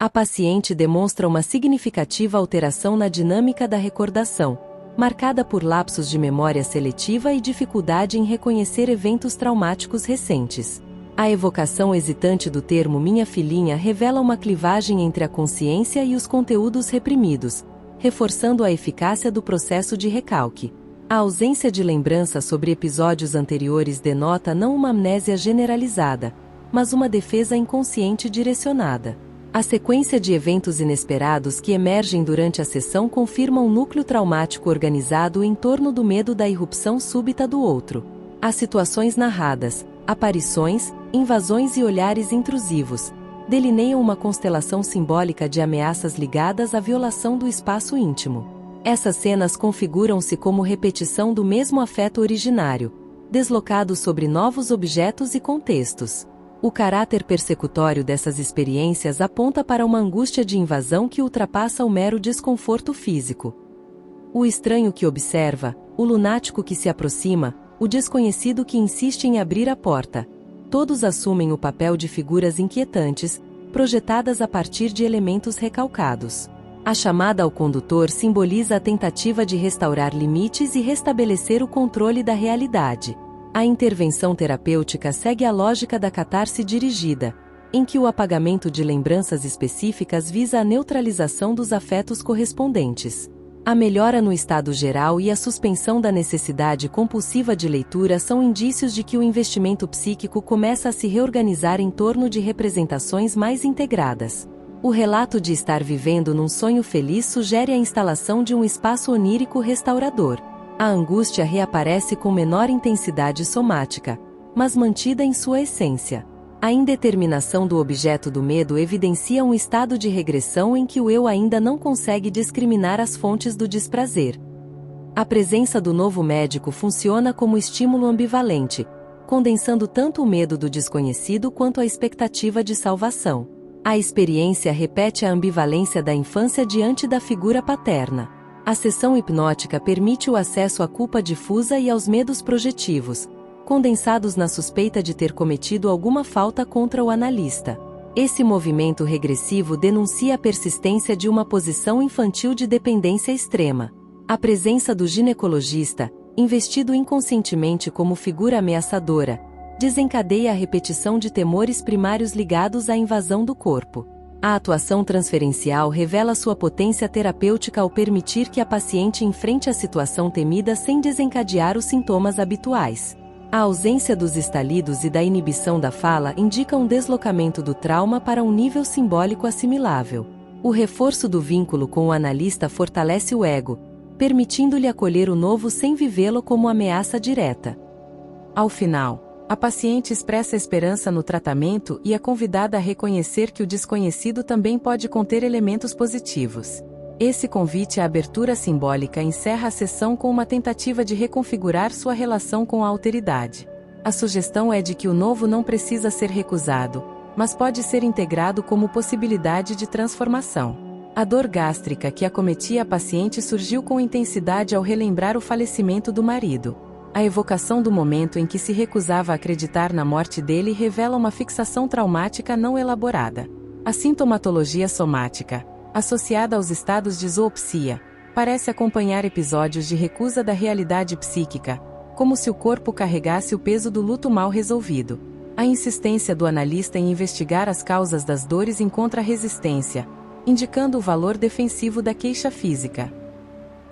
A paciente demonstra uma significativa alteração na dinâmica da recordação, marcada por lapsos de memória seletiva e dificuldade em reconhecer eventos traumáticos recentes. A evocação hesitante do termo minha filhinha revela uma clivagem entre a consciência e os conteúdos reprimidos, reforçando a eficácia do processo de recalque. A ausência de lembrança sobre episódios anteriores denota não uma amnésia generalizada, mas uma defesa inconsciente direcionada. A sequência de eventos inesperados que emergem durante a sessão confirma um núcleo traumático organizado em torno do medo da irrupção súbita do outro. As situações narradas, aparições, invasões e olhares intrusivos, delineiam uma constelação simbólica de ameaças ligadas à violação do espaço íntimo. Essas cenas configuram-se como repetição do mesmo afeto originário, deslocado sobre novos objetos e contextos. O caráter persecutório dessas experiências aponta para uma angústia de invasão que ultrapassa o mero desconforto físico. O estranho que observa, o lunático que se aproxima, o desconhecido que insiste em abrir a porta. Todos assumem o papel de figuras inquietantes, projetadas a partir de elementos recalcados. A chamada ao condutor simboliza a tentativa de restaurar limites e restabelecer o controle da realidade. A intervenção terapêutica segue a lógica da catarse dirigida, em que o apagamento de lembranças específicas visa a neutralização dos afetos correspondentes. A melhora no estado geral e a suspensão da necessidade compulsiva de leitura são indícios de que o investimento psíquico começa a se reorganizar em torno de representações mais integradas. O relato de estar vivendo num sonho feliz sugere a instalação de um espaço onírico restaurador. A angústia reaparece com menor intensidade somática, mas mantida em sua essência. A indeterminação do objeto do medo evidencia um estado de regressão em que o eu ainda não consegue discriminar as fontes do desprazer. A presença do novo médico funciona como estímulo ambivalente, condensando tanto o medo do desconhecido quanto a expectativa de salvação. A experiência repete a ambivalência da infância diante da figura paterna. A sessão hipnótica permite o acesso à culpa difusa e aos medos projetivos, condensados na suspeita de ter cometido alguma falta contra o analista. Esse movimento regressivo denuncia a persistência de uma posição infantil de dependência extrema. A presença do ginecologista, investido inconscientemente como figura ameaçadora, desencadeia a repetição de temores primários ligados à invasão do corpo. A atuação transferencial revela sua potência terapêutica ao permitir que a paciente enfrente a situação temida sem desencadear os sintomas habituais. A ausência dos estalidos e da inibição da fala indica um deslocamento do trauma para um nível simbólico assimilável. O reforço do vínculo com o analista fortalece o ego, permitindo-lhe acolher o novo sem vivê-lo como ameaça direta. Ao final, a paciente expressa esperança no tratamento e é convidada a reconhecer que o desconhecido também pode conter elementos positivos. Esse convite à abertura simbólica encerra a sessão com uma tentativa de reconfigurar sua relação com a alteridade. A sugestão é de que o novo não precisa ser recusado, mas pode ser integrado como possibilidade de transformação. A dor gástrica que acometia a paciente surgiu com intensidade ao relembrar o falecimento do marido. A evocação do momento em que se recusava a acreditar na morte dele revela uma fixação traumática não elaborada. A sintomatologia somática, associada aos estados de zoopsia, parece acompanhar episódios de recusa da realidade psíquica, como se o corpo carregasse o peso do luto mal resolvido. A insistência do analista em investigar as causas das dores encontra resistência, indicando o valor defensivo da queixa física.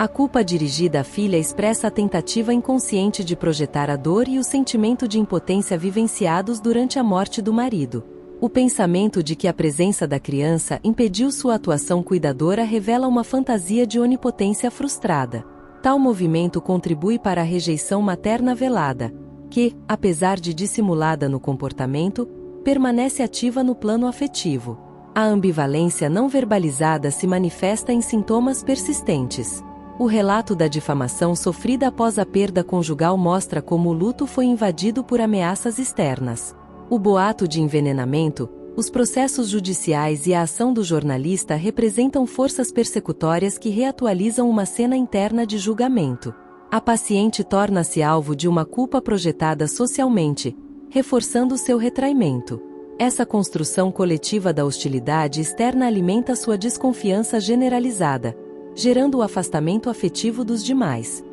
A culpa dirigida à filha expressa a tentativa inconsciente de projetar a dor e o sentimento de impotência vivenciados durante a morte do marido. O pensamento de que a presença da criança impediu sua atuação cuidadora revela uma fantasia de onipotência frustrada. Tal movimento contribui para a rejeição materna velada, que, apesar de dissimulada no comportamento, permanece ativa no plano afetivo. A ambivalência não verbalizada se manifesta em sintomas persistentes. O relato da difamação sofrida após a perda conjugal mostra como o luto foi invadido por ameaças externas. O boato de envenenamento, os processos judiciais e a ação do jornalista representam forças persecutórias que reatualizam uma cena interna de julgamento. A paciente torna-se alvo de uma culpa projetada socialmente, reforçando seu retraimento. Essa construção coletiva da hostilidade externa alimenta sua desconfiança generalizada, gerando o afastamento afetivo dos demais.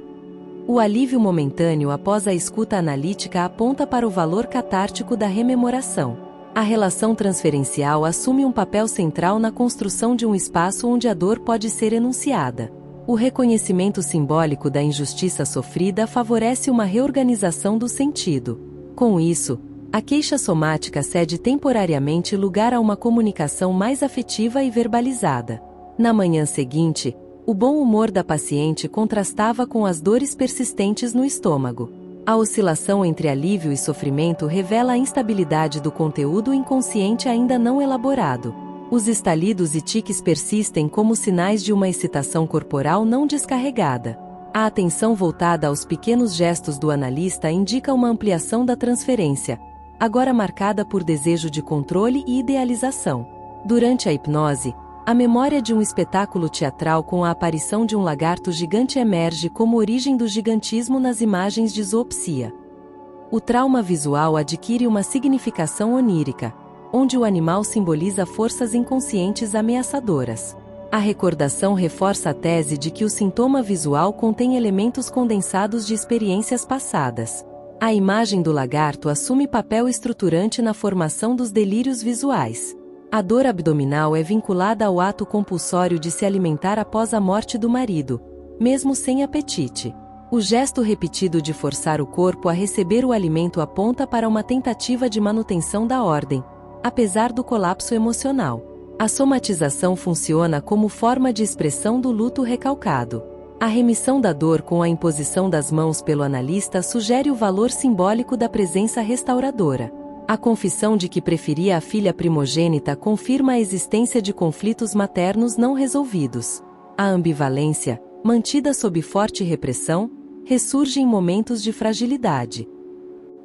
O alívio momentâneo após a escuta analítica aponta para o valor catártico da rememoração. A relação transferencial assume um papel central na construção de um espaço onde a dor pode ser enunciada. O reconhecimento simbólico da injustiça sofrida favorece uma reorganização do sentido. Com isso, a queixa somática cede temporariamente lugar a uma comunicação mais afetiva e verbalizada. Na manhã seguinte, o bom humor da paciente contrastava com as dores persistentes no estômago. A oscilação entre alívio e sofrimento revela a instabilidade do conteúdo inconsciente ainda não elaborado. Os estalidos e tiques persistem como sinais de uma excitação corporal não descarregada. A atenção voltada aos pequenos gestos do analista indica uma ampliação da transferência, agora marcada por desejo de controle e idealização. Durante a hipnose, a memória de um espetáculo teatral com a aparição de um lagarto gigante emerge como origem do gigantismo nas imagens de zoopsia. O trauma visual adquire uma significação onírica, onde o animal simboliza forças inconscientes ameaçadoras. A recordação reforça a tese de que o sintoma visual contém elementos condensados de experiências passadas. A imagem do lagarto assume papel estruturante na formação dos delírios visuais. A dor abdominal é vinculada ao ato compulsório de se alimentar após a morte do marido, mesmo sem apetite. O gesto repetido de forçar o corpo a receber o alimento aponta para uma tentativa de manutenção da ordem, apesar do colapso emocional. A somatização funciona como forma de expressão do luto recalcado. A remissão da dor com a imposição das mãos pelo analista sugere o valor simbólico da presença restauradora. A confissão de que preferia a filha primogênita confirma a existência de conflitos maternos não resolvidos. A ambivalência, mantida sob forte repressão, ressurge em momentos de fragilidade.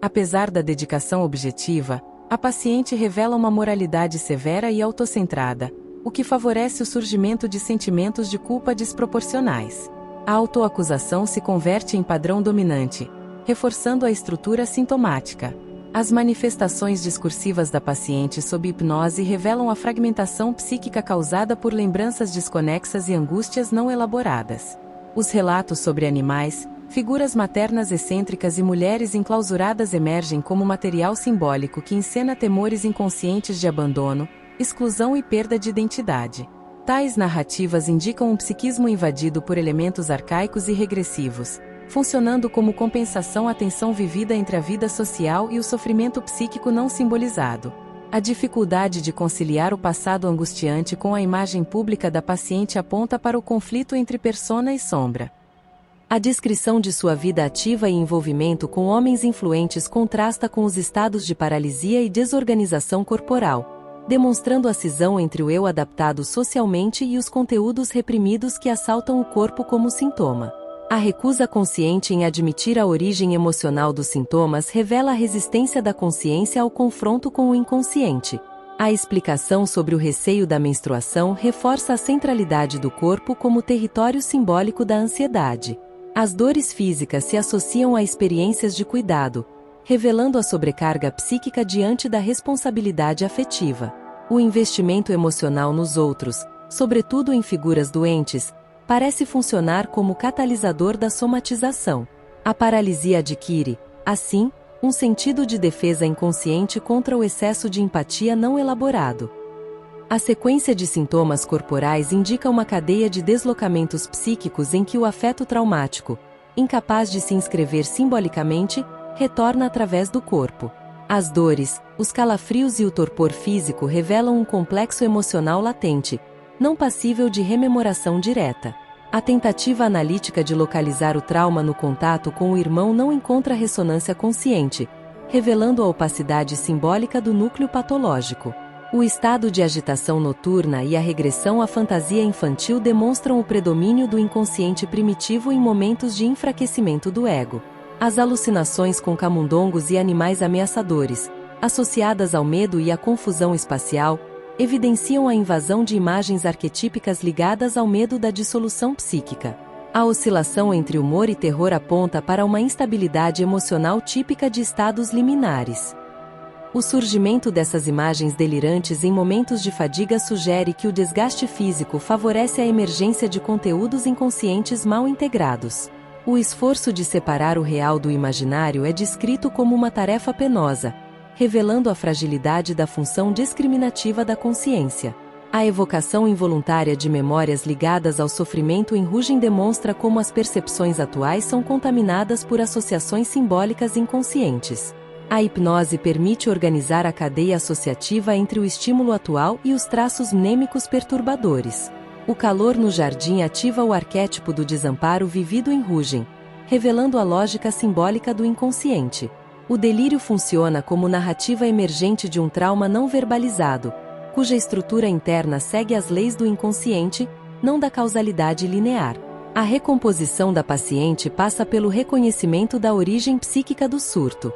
Apesar da dedicação objetiva, a paciente revela uma moralidade severa e autocentrada, o que favorece o surgimento de sentimentos de culpa desproporcionais. A autoacusação se converte em padrão dominante, reforçando a estrutura sintomática. As manifestações discursivas da paciente sob hipnose revelam a fragmentação psíquica causada por lembranças desconexas e angústias não elaboradas. Os relatos sobre animais, figuras maternas excêntricas e mulheres enclausuradas emergem como material simbólico que encena temores inconscientes de abandono, exclusão e perda de identidade. Tais narrativas indicam um psiquismo invadido por elementos arcaicos e regressivos, funcionando como compensação à tensão vivida entre a vida social e o sofrimento psíquico não simbolizado. A dificuldade de conciliar o passado angustiante com a imagem pública da paciente aponta para o conflito entre persona e sombra. A descrição de sua vida ativa e envolvimento com homens influentes contrasta com os estados de paralisia e desorganização corporal, demonstrando a cisão entre o eu adaptado socialmente e os conteúdos reprimidos que assaltam o corpo como sintoma. A recusa consciente em admitir a origem emocional dos sintomas revela a resistência da consciência ao confronto com o inconsciente. A explicação sobre o receio da menstruação reforça a centralidade do corpo como território simbólico da ansiedade. As dores físicas se associam a experiências de cuidado, revelando a sobrecarga psíquica diante da responsabilidade afetiva. O investimento emocional nos outros, sobretudo em figuras doentes, parece funcionar como catalisador da somatização. A paralisia adquire, assim, um sentido de defesa inconsciente contra o excesso de empatia não elaborado. A sequência de sintomas corporais indica uma cadeia de deslocamentos psíquicos em que o afeto traumático, incapaz de se inscrever simbolicamente, retorna através do corpo. As dores, os calafrios e o torpor físico revelam um complexo emocional latente, não passível de rememoração direta. A tentativa analítica de localizar o trauma no contato com o irmão não encontra ressonância consciente, revelando a opacidade simbólica do núcleo patológico. O estado de agitação noturna e a regressão à fantasia infantil demonstram o predomínio do inconsciente primitivo em momentos de enfraquecimento do ego. As alucinações com camundongos e animais ameaçadores, associadas ao medo e à confusão espacial, evidenciam a invasão de imagens arquetípicas ligadas ao medo da dissolução psíquica. A oscilação entre humor e terror aponta para uma instabilidade emocional típica de estados liminares. O surgimento dessas imagens delirantes em momentos de fadiga sugere que o desgaste físico favorece a emergência de conteúdos inconscientes mal integrados. O esforço de separar o real do imaginário é descrito como uma tarefa penosa, revelando a fragilidade da função discriminativa da consciência. A evocação involuntária de memórias ligadas ao sofrimento em Rugen demonstra como as percepções atuais são contaminadas por associações simbólicas inconscientes. A hipnose permite organizar a cadeia associativa entre o estímulo atual e os traços mnêmicos perturbadores. O calor no jardim ativa o arquétipo do desamparo vivido em Rugen, revelando a lógica simbólica do inconsciente. O delírio funciona como narrativa emergente de um trauma não verbalizado, cuja estrutura interna segue as leis do inconsciente, não da causalidade linear. A recomposição da paciente passa pelo reconhecimento da origem psíquica do surto.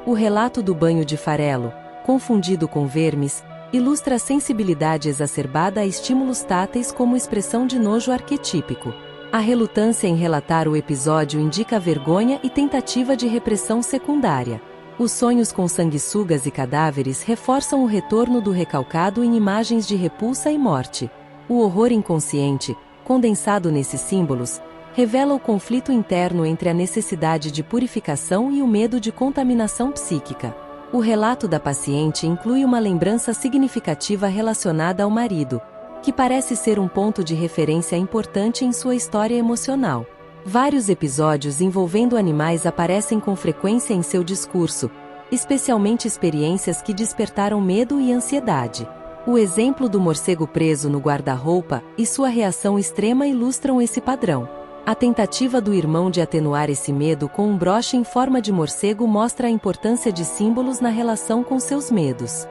O relato do banho de farelo, confundido com vermes, ilustra a sensibilidade exacerbada a estímulos táteis como expressão de nojo arquetípico. A relutância em relatar o episódio indica vergonha e tentativa de repressão secundária. Os sonhos com sanguessugas e cadáveres reforçam o retorno do recalcado em imagens de repulsa e morte. O horror inconsciente, condensado nesses símbolos, revela o conflito interno entre a necessidade de purificação e o medo de contaminação psíquica. O relato da paciente inclui uma lembrança significativa relacionada ao marido, que parece ser um ponto de referência importante em sua história emocional. Vários episódios envolvendo animais aparecem com frequência em seu discurso, especialmente experiências que despertaram medo e ansiedade. O exemplo do morcego preso no guarda-roupa e sua reação extrema ilustram esse padrão. A tentativa do irmão de atenuar esse medo com um broche em forma de morcego mostra a importância de símbolos na relação com seus medos.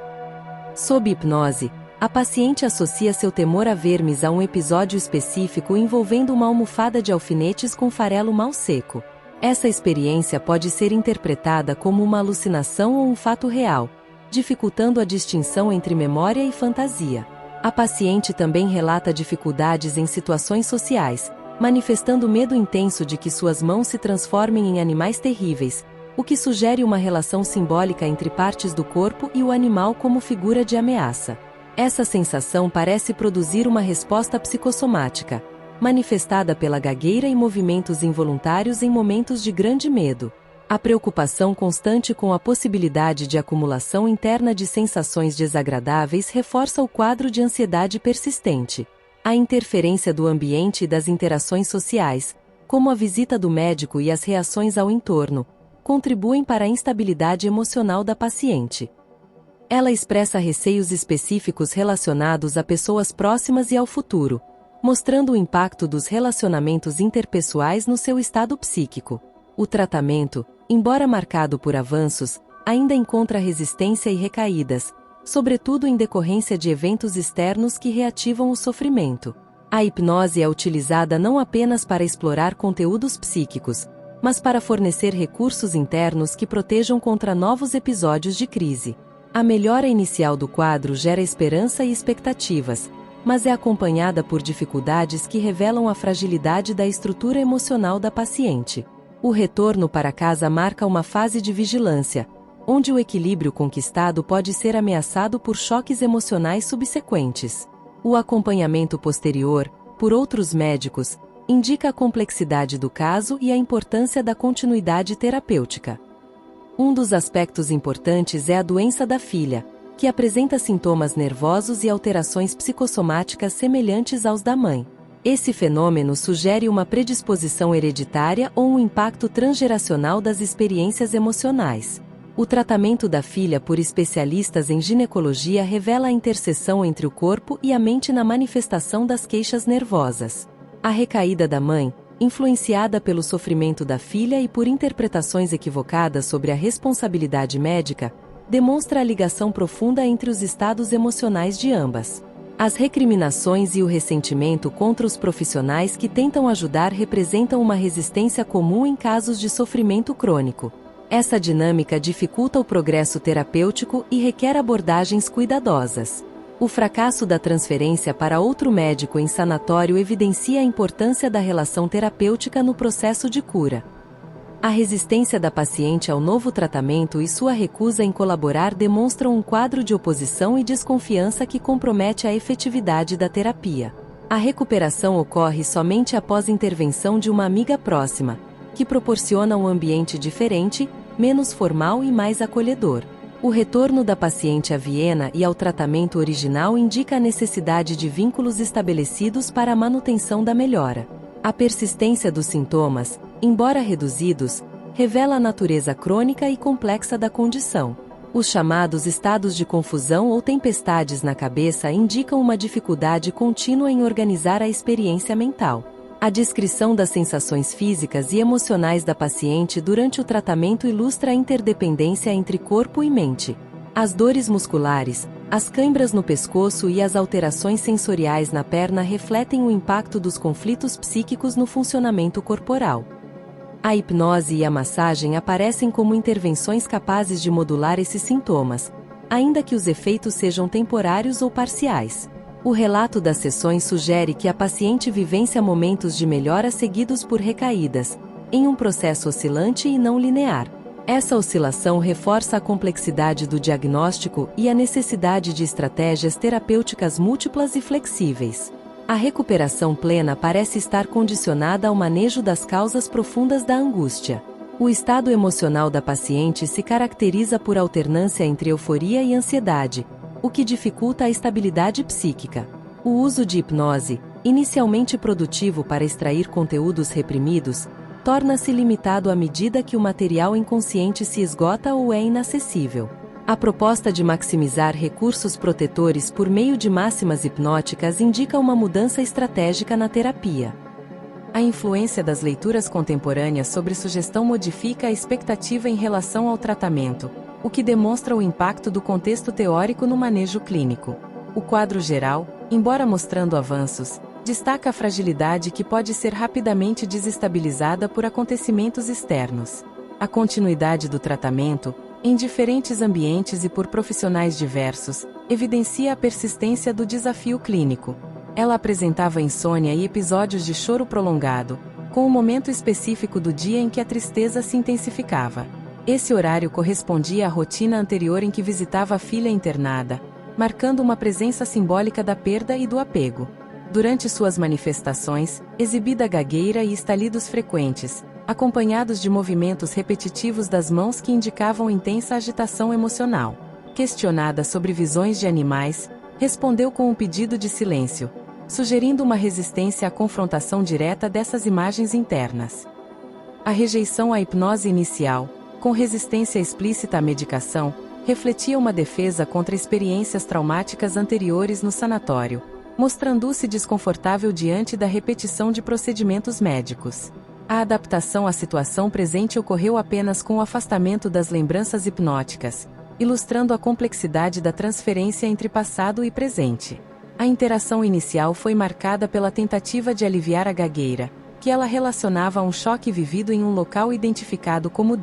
Sob hipnose, a paciente associa seu temor a vermes a um episódio específico envolvendo uma almofada de alfinetes com farelo mal seco. Essa experiência pode ser interpretada como uma alucinação ou um fato real, dificultando a distinção entre memória e fantasia. A paciente também relata dificuldades em situações sociais, manifestando medo intenso de que suas mãos se transformem em animais terríveis, o que sugere uma relação simbólica entre partes do corpo e o animal como figura de ameaça. Essa sensação parece produzir uma resposta psicossomática, manifestada pela gagueira e movimentos involuntários em momentos de grande medo. A preocupação constante com a possibilidade de acumulação interna de sensações desagradáveis reforça o quadro de ansiedade persistente. A interferência do ambiente e das interações sociais, como a visita do médico e as reações ao entorno, contribuem para a instabilidade emocional da paciente. Ela expressa receios específicos relacionados a pessoas próximas e ao futuro, mostrando o impacto dos relacionamentos interpessoais no seu estado psíquico. O tratamento, embora marcado por avanços, ainda encontra resistência e recaídas, sobretudo em decorrência de eventos externos que reativam o sofrimento. A hipnose é utilizada não apenas para explorar conteúdos psíquicos, mas para fornecer recursos internos que protejam contra novos episódios de crise. A melhora inicial do quadro gera esperança e expectativas, mas é acompanhada por dificuldades que revelam a fragilidade da estrutura emocional da paciente. O retorno para casa marca uma fase de vigilância, onde o equilíbrio conquistado pode ser ameaçado por choques emocionais subsequentes. O acompanhamento posterior, por outros médicos, indica a complexidade do caso e a importância da continuidade terapêutica. Um dos aspectos importantes é a doença da filha, que apresenta sintomas nervosos e alterações psicossomáticas semelhantes aos da mãe. Esse fenômeno sugere uma predisposição hereditária ou um impacto transgeracional das experiências emocionais. O tratamento da filha por especialistas em ginecologia revela a interseção entre o corpo e a mente na manifestação das queixas nervosas. A recaída da mãe, influenciada pelo sofrimento da filha e por interpretações equivocadas sobre a responsabilidade médica, demonstra a ligação profunda entre os estados emocionais de ambas. As recriminações e o ressentimento contra os profissionais que tentam ajudar representam uma resistência comum em casos de sofrimento crônico. Essa dinâmica dificulta o progresso terapêutico e requer abordagens cuidadosas. O fracasso da transferência para outro médico em sanatório evidencia a importância da relação terapêutica no processo de cura. A resistência da paciente ao novo tratamento e sua recusa em colaborar demonstram um quadro de oposição e desconfiança que compromete a efetividade da terapia. A recuperação ocorre somente após intervenção de uma amiga próxima, que proporciona um ambiente diferente, menos formal e mais acolhedor. O retorno da paciente à Viena e ao tratamento original indica a necessidade de vínculos estabelecidos para a manutenção da melhora. A persistência dos sintomas, embora reduzidos, revela a natureza crônica e complexa da condição. Os chamados estados de confusão ou tempestades na cabeça indicam uma dificuldade contínua em organizar a experiência mental. A descrição das sensações físicas e emocionais da paciente durante o tratamento ilustra a interdependência entre corpo e mente. As dores musculares, as câimbras no pescoço e as alterações sensoriais na perna refletem o impacto dos conflitos psíquicos no funcionamento corporal. A hipnose e a massagem aparecem como intervenções capazes de modular esses sintomas, ainda que os efeitos sejam temporários ou parciais. O relato das sessões sugere que a paciente vivencia momentos de melhora seguidos por recaídas, em um processo oscilante e não linear. Essa oscilação reforça a complexidade do diagnóstico e a necessidade de estratégias terapêuticas múltiplas e flexíveis. A recuperação plena parece estar condicionada ao manejo das causas profundas da angústia. O estado emocional da paciente se caracteriza por alternância entre euforia e ansiedade, o que dificulta a estabilidade psíquica. O uso de hipnose, inicialmente produtivo para extrair conteúdos reprimidos, torna-se limitado à medida que o material inconsciente se esgota ou é inacessível. A proposta de maximizar recursos protetores por meio de máximas hipnóticas indica uma mudança estratégica na terapia. A influência das leituras contemporâneas sobre sugestão modifica a expectativa em relação ao tratamento, o que demonstra o impacto do contexto teórico no manejo clínico. O quadro geral, embora mostrando avanços, destaca a fragilidade que pode ser rapidamente desestabilizada por acontecimentos externos. A continuidade do tratamento, em diferentes ambientes e por profissionais diversos, evidencia a persistência do desafio clínico. Ela apresentava insônia e episódios de choro prolongado, com o momento específico do dia em que a tristeza se intensificava. Esse horário correspondia à rotina anterior em que visitava a filha internada, marcando uma presença simbólica da perda e do apego. Durante suas manifestações, exibida gagueira e estalidos frequentes, acompanhados de movimentos repetitivos das mãos que indicavam intensa agitação emocional. Questionada sobre visões de animais, respondeu com um pedido de silêncio, sugerindo uma resistência à confrontação direta dessas imagens internas. A rejeição à hipnose inicial, com resistência explícita à medicação, refletia uma defesa contra experiências traumáticas anteriores no sanatório, mostrando-se desconfortável diante da repetição de procedimentos médicos. A adaptação à situação presente ocorreu apenas com o afastamento das lembranças hipnóticas, ilustrando a complexidade da transferência entre passado e presente. A interação inicial foi marcada pela tentativa de aliviar a gagueira, que ela relacionava a um choque vivido em um local identificado como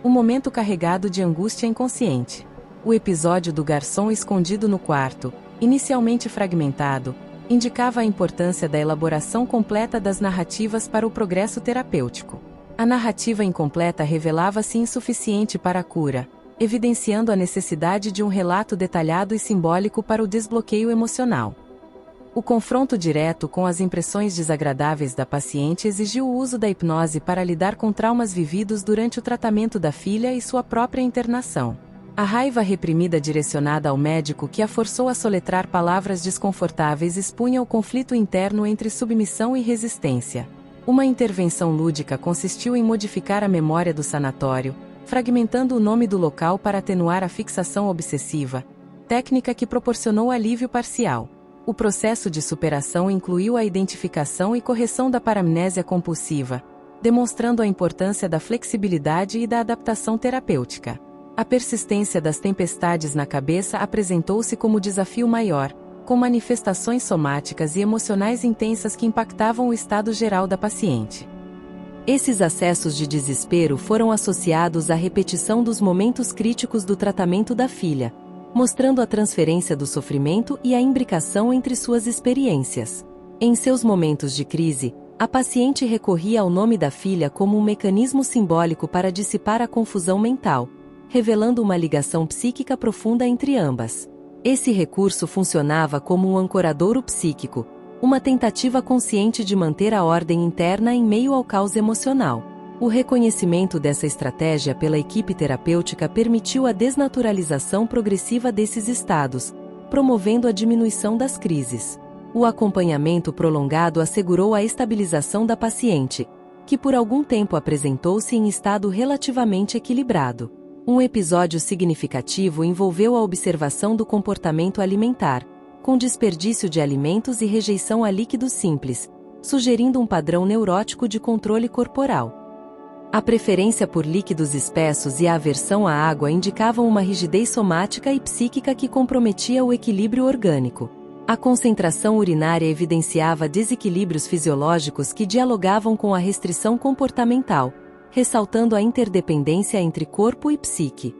um momento carregado de angústia inconsciente. O episódio do garçom escondido no quarto, inicialmente fragmentado, indicava a importância da elaboração completa das narrativas para o progresso terapêutico. A narrativa incompleta revelava-se insuficiente para a cura, evidenciando a necessidade de um relato detalhado e simbólico para o desbloqueio emocional. O confronto direto com as impressões desagradáveis da paciente exigiu o uso da hipnose para lidar com traumas vividos durante o tratamento da filha e sua própria internação. A raiva reprimida direcionada ao médico que a forçou a soletrar palavras desconfortáveis expunha o conflito interno entre submissão e resistência. Uma intervenção lúdica consistiu em modificar a memória do sanatório, fragmentando o nome do local para atenuar a fixação obsessiva, técnica que proporcionou alívio parcial. O processo de superação incluiu a identificação e correção da paramnésia compulsiva, demonstrando a importância da flexibilidade e da adaptação terapêutica. A persistência das tempestades na cabeça apresentou-se como desafio maior, com manifestações somáticas e emocionais intensas que impactavam o estado geral da paciente. Esses acessos de desespero foram associados à repetição dos momentos críticos do tratamento da filha, mostrando a transferência do sofrimento e a imbricação entre suas experiências. Em seus momentos de crise, A paciente recorria ao nome da filha como um mecanismo simbólico para dissipar a confusão mental, revelando uma ligação psíquica profunda entre ambas. Esse recurso funcionava como um ancoradouro psíquico, uma tentativa consciente de manter a ordem interna em meio ao caos emocional. O reconhecimento dessa estratégia pela equipe terapêutica permitiu a desnaturalização progressiva desses estados, promovendo a diminuição das crises. O acompanhamento prolongado assegurou a estabilização da paciente, que por algum tempo apresentou-se em estado relativamente equilibrado. Um episódio significativo envolveu a observação do comportamento alimentar, com desperdício de alimentos e rejeição a líquidos simples, sugerindo um padrão neurótico de controle corporal. A preferência por líquidos espessos e a aversão à água indicavam uma rigidez somática e psíquica que comprometia o equilíbrio orgânico. A concentração urinária evidenciava desequilíbrios fisiológicos que dialogavam com a restrição comportamental, ressaltando a interdependência entre corpo e psique.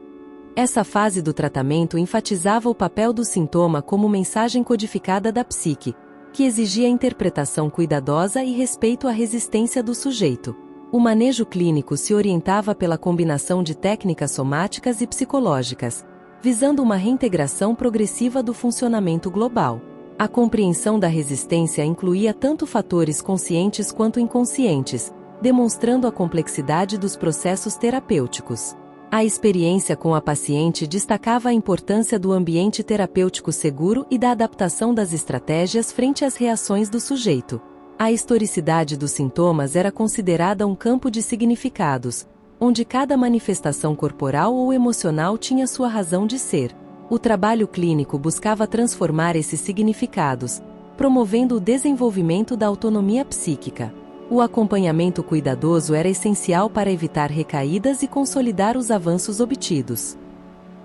Essa fase do tratamento enfatizava o papel do sintoma como mensagem codificada da psique, que exigia interpretação cuidadosa e respeito à resistência do sujeito. O manejo clínico se orientava pela combinação de técnicas somáticas e psicológicas, visando uma reintegração progressiva do funcionamento global. A compreensão da resistência incluía tanto fatores conscientes quanto inconscientes, demonstrando a complexidade dos processos terapêuticos. A experiência com a paciente destacava a importância do ambiente terapêutico seguro e da adaptação das estratégias frente às reações do sujeito. A historicidade dos sintomas era considerada um campo de significados, onde cada manifestação corporal ou emocional tinha sua razão de ser. O trabalho clínico buscava transformar esses significados, promovendo o desenvolvimento da autonomia psíquica. O acompanhamento cuidadoso era essencial para evitar recaídas e consolidar os avanços obtidos.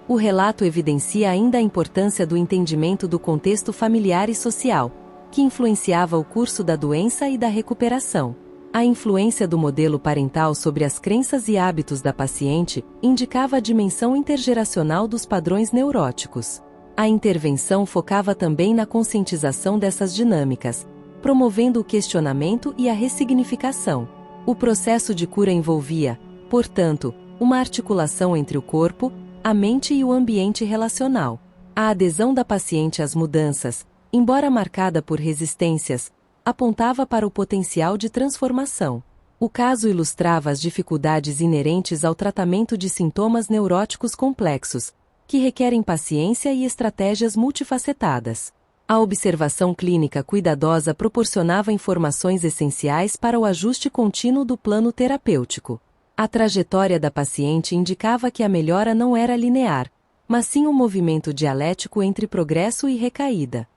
O relato evidencia ainda a importância do entendimento do contexto familiar e social, que influenciava o curso da doença e da recuperação. A influência do modelo parental sobre as crenças e hábitos da paciente indicava a dimensão intergeracional dos padrões neuróticos. A intervenção focava também na conscientização dessas dinâmicas, promovendo o questionamento e a ressignificação. O processo de cura envolvia, portanto, uma articulação entre o corpo, a mente e o ambiente relacional. A adesão da paciente às mudanças, embora marcada por resistências, apontava para o potencial de transformação. O caso ilustrava as dificuldades inerentes ao tratamento de sintomas neuróticos complexos, que requerem paciência e estratégias multifacetadas. A observação clínica cuidadosa proporcionava informações essenciais para o ajuste contínuo do plano terapêutico. A trajetória da paciente indicava que a melhora não era linear, mas sim um movimento dialético entre progresso e recaída.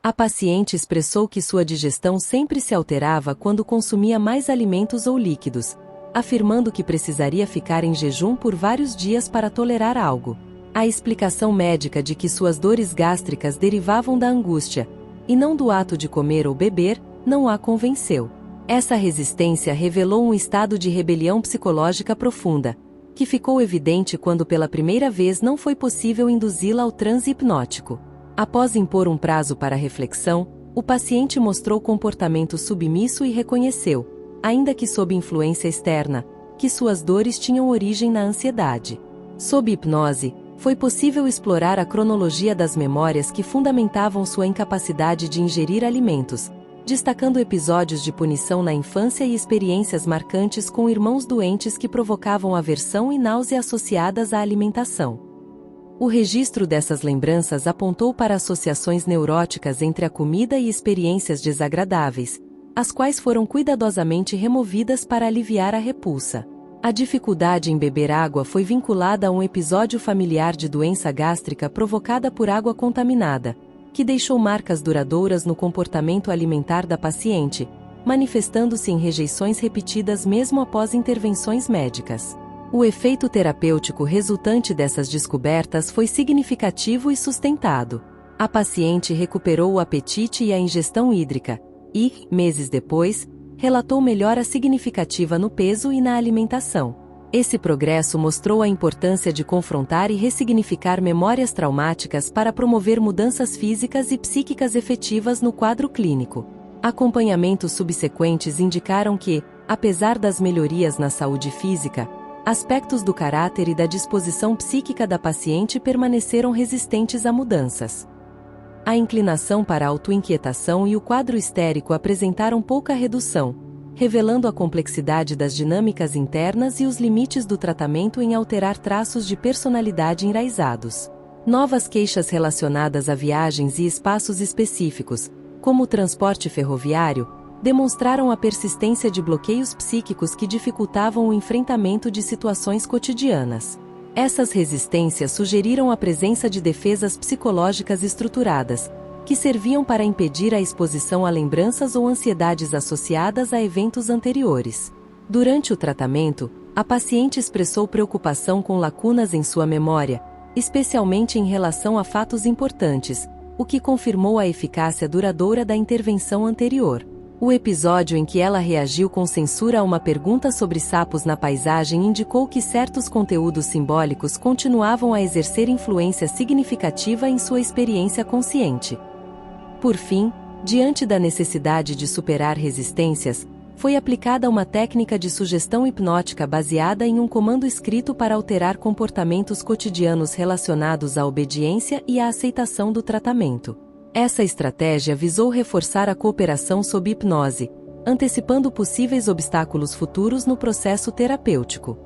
A paciente expressou que sua digestão sempre se alterava quando consumia mais alimentos ou líquidos, afirmando que precisaria ficar em jejum por vários dias para tolerar algo. A explicação médica de que suas dores gástricas derivavam da angústia, e não do ato de comer ou beber, não a convenceu. Essa resistência revelou um estado de rebelião psicológica profunda, que ficou evidente quando pela primeira vez não foi possível induzi-la ao transe hipnótico. Após impor um prazo para reflexão, o paciente mostrou comportamento submisso e reconheceu, ainda que sob influência externa, que suas dores tinham origem na ansiedade. Sob hipnose, foi possível explorar a cronologia das memórias que fundamentavam sua incapacidade de ingerir alimentos, destacando episódios de punição na infância e experiências marcantes com irmãos doentes que provocavam aversão e náusea associadas à alimentação. O registro dessas lembranças apontou para associações neuróticas entre a comida e experiências desagradáveis, as quais foram cuidadosamente removidas para aliviar a repulsa. A dificuldade em beber água foi vinculada a um episódio familiar de doença gástrica provocada por água contaminada, que deixou marcas duradouras no comportamento alimentar da paciente, manifestando-se em rejeições repetidas mesmo após intervenções médicas. O efeito terapêutico resultante dessas descobertas foi significativo e sustentado. A paciente recuperou o apetite e a ingestão hídrica, e, meses depois, relatou melhora significativa no peso e na alimentação. Esse progresso mostrou a importância de confrontar e ressignificar memórias traumáticas para promover mudanças físicas e psíquicas efetivas no quadro clínico. Acompanhamentos subsequentes indicaram que, apesar das melhorias na saúde física, aspectos do caráter e da disposição psíquica da paciente permaneceram resistentes a mudanças. A inclinação para a autoinquietação e o quadro histérico apresentaram pouca redução, revelando a complexidade das dinâmicas internas e os limites do tratamento em alterar traços de personalidade enraizados. Novas queixas relacionadas a viagens e espaços específicos, como o transporte ferroviário, demonstraram a persistência de bloqueios psíquicos que dificultavam o enfrentamento de situações cotidianas. Essas resistências sugeriram a presença de defesas psicológicas estruturadas, que serviam para impedir a exposição a lembranças ou ansiedades associadas a eventos anteriores. Durante o tratamento, a paciente expressou preocupação com lacunas em sua memória, especialmente em relação a fatos importantes, o que confirmou a eficácia duradoura da intervenção anterior. O episódio em que ela reagiu com censura a uma pergunta sobre sapos na paisagem indicou que certos conteúdos simbólicos continuavam a exercer influência significativa em sua experiência consciente. Por fim, diante da necessidade de superar resistências, foi aplicada uma técnica de sugestão hipnótica baseada em um comando escrito para alterar comportamentos cotidianos relacionados à obediência e à aceitação do tratamento. Essa estratégia visou reforçar a cooperação sob hipnose, antecipando possíveis obstáculos futuros no processo terapêutico.